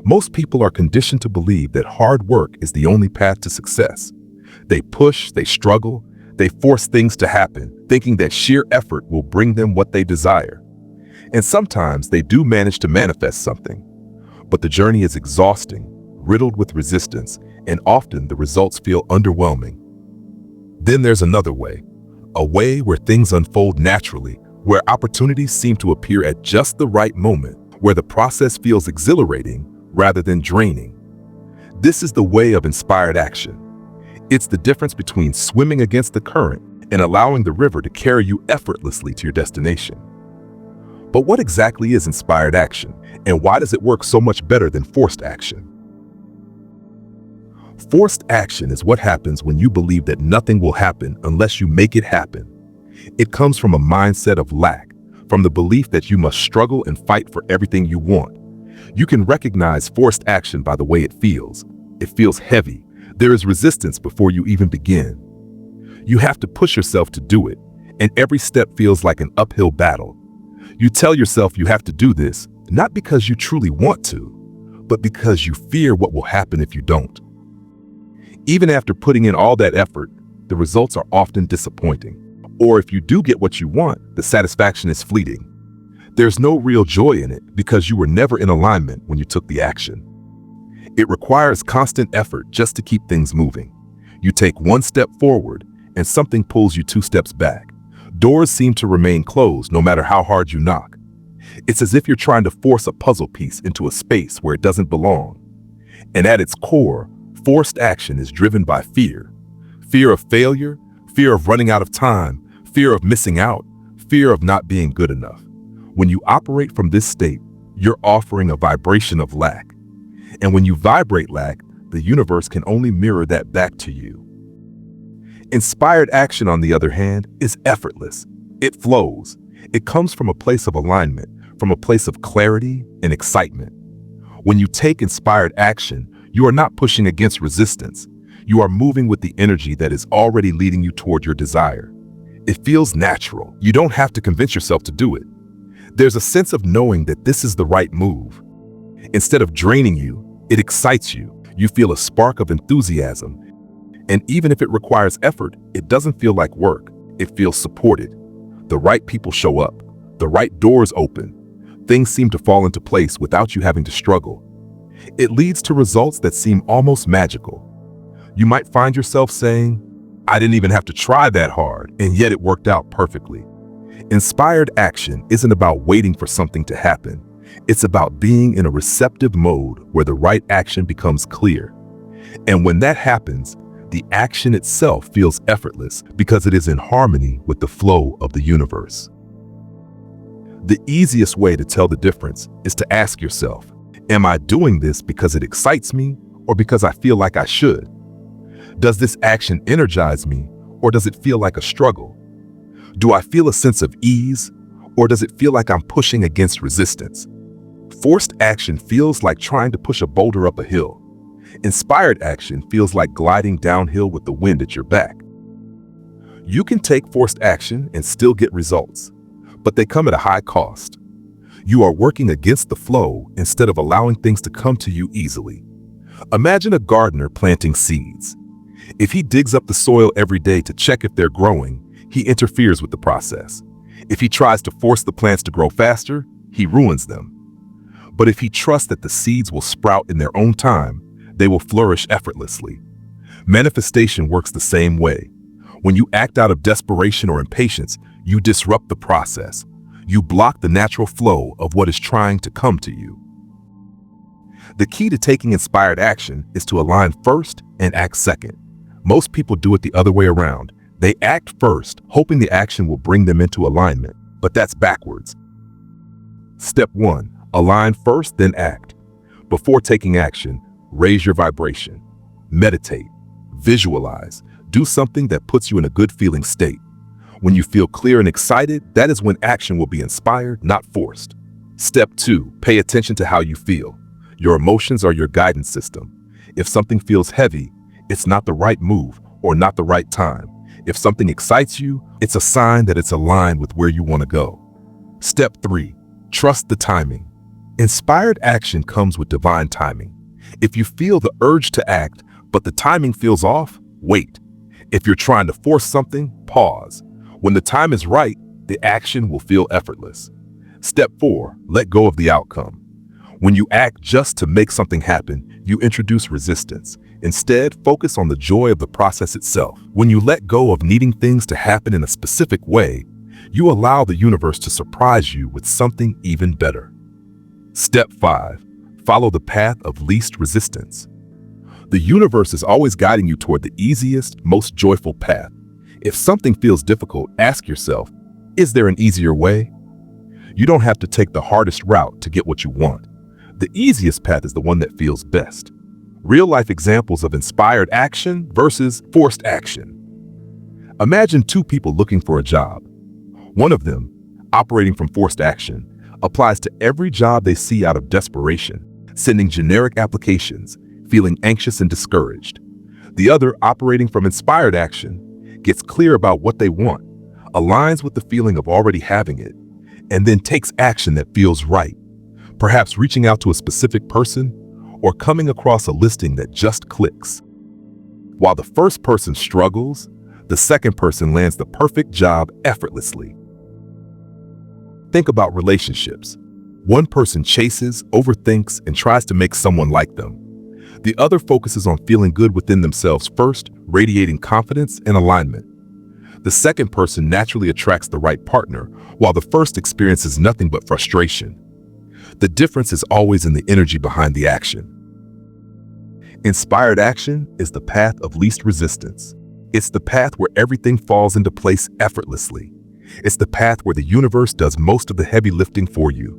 Most people are conditioned to believe that hard work is the only path to success. They push, they struggle, they force things to happen, thinking that sheer effort will bring them what they desire. And sometimes they do manage to manifest something. But the journey is exhausting, riddled with resistance, and often the results feel underwhelming. Then there's another way, a way where things unfold naturally, where opportunities seem to appear at just the right moment, where the process feels exhilarating rather than draining. This is the way of inspired action. It's the difference between swimming against the current and allowing the river to carry you effortlessly to your destination. But what exactly is inspired action, and why does it work so much better than forced action? Forced action is what happens when you believe that nothing will happen unless you make it happen. It comes from a mindset of lack, from the belief that you must struggle and fight for everything you want. You can recognize forced action by the way it feels. It feels heavy. There is resistance before you even begin. You have to push yourself to do it, and every step feels like an uphill battle. You tell yourself you have to do this, not because you truly want to, but because you fear what will happen if you don't. Even after putting in all that effort, the results are often disappointing. Or if you do get what you want, the satisfaction is fleeting. There's no real joy in it because you were never in alignment when you took the action. It requires constant effort just to keep things moving. You take one step forward and something pulls you 2 steps back. Doors seem to remain closed no matter how hard you knock. It's as if you're trying to force a puzzle piece into a space where it doesn't belong. And at its core, forced action is driven by fear. Fear of failure, fear of running out of time, fear of missing out, fear of not being good enough. When you operate from this state, you're offering a vibration of lack. And when you vibrate lack, the universe can only mirror that back to you. Inspired action, on the other hand, is effortless. It flows. It comes from a place of alignment, from a place of clarity and excitement. When you take inspired action, you are not pushing against resistance. You are moving with the energy that is already leading you toward your desire. It feels natural. You don't have to convince yourself to do it. There's a sense of knowing that this is the right move. Instead of draining you, it excites you. You feel a spark of enthusiasm. And even if it requires effort, it doesn't feel like work. It feels supported. The right people show up. The right doors open. Things seem to fall into place without you having to struggle. It leads to results that seem almost magical. You might find yourself saying, "I didn't even have to try that hard, and yet it worked out perfectly." Inspired action isn't about waiting for something to happen. It's about being in a receptive mode where the right action becomes clear. And when that happens, the action itself feels effortless because it is in harmony with the flow of the universe. The easiest way to tell the difference is to ask yourself, am I doing this because it excites me or because I feel like I should? Does this action energize me or does it feel like a struggle? Do I feel a sense of ease or does it feel like I'm pushing against resistance? Forced action feels like trying to push a boulder up a hill. Inspired action feels like gliding downhill with the wind at your back. You can take forced action and still get results, but they come at a high cost. You are working against the flow instead of allowing things to come to you easily. Imagine a gardener planting seeds. If he digs up the soil every day to check if they're growing, he interferes with the process. If he tries to force the plants to grow faster, he ruins them. But if he trusts that the seeds will sprout in their own time, they will flourish effortlessly. Manifestation works the same way. When you act out of desperation or impatience, you disrupt the process. You block the natural flow of what is trying to come to you. The key to taking inspired action is to align first and act second. Most people do it the other way around. They act first, hoping the action will bring them into alignment, but that's backwards. Step 1, align first, then act. Before taking action, raise your vibration. Meditate, visualize, do something that puts you in a good feeling state. When you feel clear and excited, that is when action will be inspired, not forced. Step 2, pay attention to how you feel. Your emotions are your guidance system. If something feels heavy, it's not the right move or not the right time. If something excites you, it's a sign that it's aligned with where you want to go. Step 3, trust the timing. Inspired action comes with divine timing. If you feel the urge to act, but the timing feels off, wait. If you're trying to force something, pause. When the time is right, the action will feel effortless. Step 4, let go of the outcome. When you act just to make something happen, you introduce resistance. Instead, focus on the joy of the process itself. When you let go of needing things to happen in a specific way, you allow the universe to surprise you with something even better. Step 5, follow the path of least resistance. The universe is always guiding you toward the easiest, most joyful path. If something feels difficult, ask yourself, is there an easier way? You don't have to take the hardest route to get what you want. The easiest path is the one that feels best. Real-life examples of inspired action versus forced action. Imagine two people looking for a job. One of them, operating from forced action, applies to every job they see out of desperation, sending generic applications, feeling anxious and discouraged. The other, operating from inspired action, gets clear about what they want, aligns with the feeling of already having it, and then takes action that feels right, perhaps reaching out to a specific person or coming across a listing that just clicks. While the first person struggles, the second person lands the perfect job effortlessly. Think about relationships. One person chases, overthinks, and tries to make someone like them. The other focuses on feeling good within themselves first, radiating confidence and alignment. The second person naturally attracts the right partner, while the first experiences nothing but frustration. The difference is always in the energy behind the action. Inspired action is the path of least resistance. It's the path where everything falls into place effortlessly. It's the path where the universe does most of the heavy lifting for you.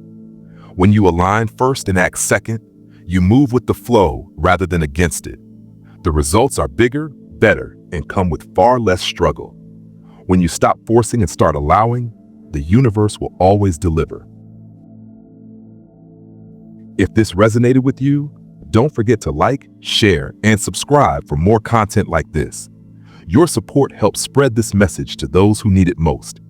When you align first and act second, you move with the flow rather than against it. The results are bigger, better, and come with far less struggle. When you stop forcing and start allowing, the universe will always deliver. If this resonated with you, don't forget to like, share, and subscribe for more content like this. Your support helps spread this message to those who need it most.